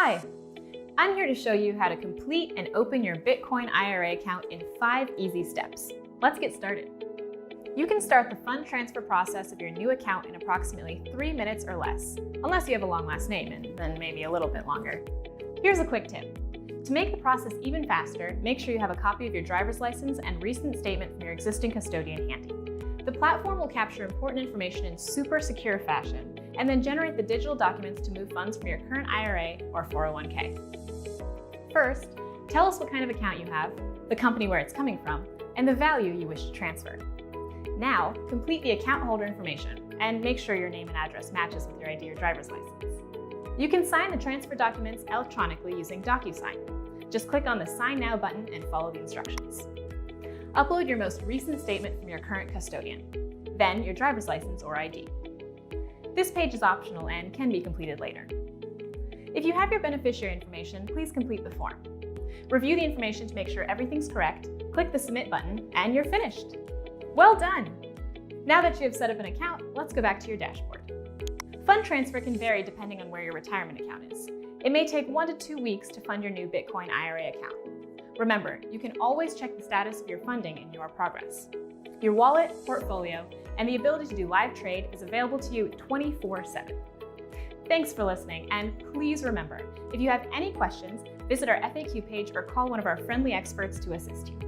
Hi, I'm here to show you how to complete and open your Bitcoin IRA account in 5 easy steps. Let's get started. You can start the fund transfer process of your new account in approximately 3 minutes or less, unless you have a long last name and then maybe a little bit longer. Here's a quick tip. To make the process even faster, make sure you have a copy of your driver's license and recent statement from your existing custodian handy. The platform will capture important information in super secure fashion and then generate the digital documents to move funds from your current IRA or 401k. First, tell us what kind of account you have, the company where it's coming from, and the value you wish to transfer. Now, complete the account holder information and make sure your name and address matches with your ID or driver's license. You can sign the transfer documents electronically using DocuSign. Just click on the Sign Now button and follow the instructions. Upload your most recent statement from your current custodian, then your driver's license or ID. This page is optional and can be completed later. If you have your beneficiary information, please complete the form. Review the information to make sure everything's correct, click the Submit button, and you're finished. Well done! Now that you have set up an account, let's go back to your dashboard. Fund transfer can vary depending on where your retirement account is. It may take 1 to 2 weeks to fund your new Bitcoin IRA account. Remember, you can always check the status of your funding in your progress. Your wallet, portfolio, and the ability to do live trade is available to you 24/7. Thanks for listening, and please remember, if you have any questions, visit our FAQ page or call one of our friendly experts to assist you.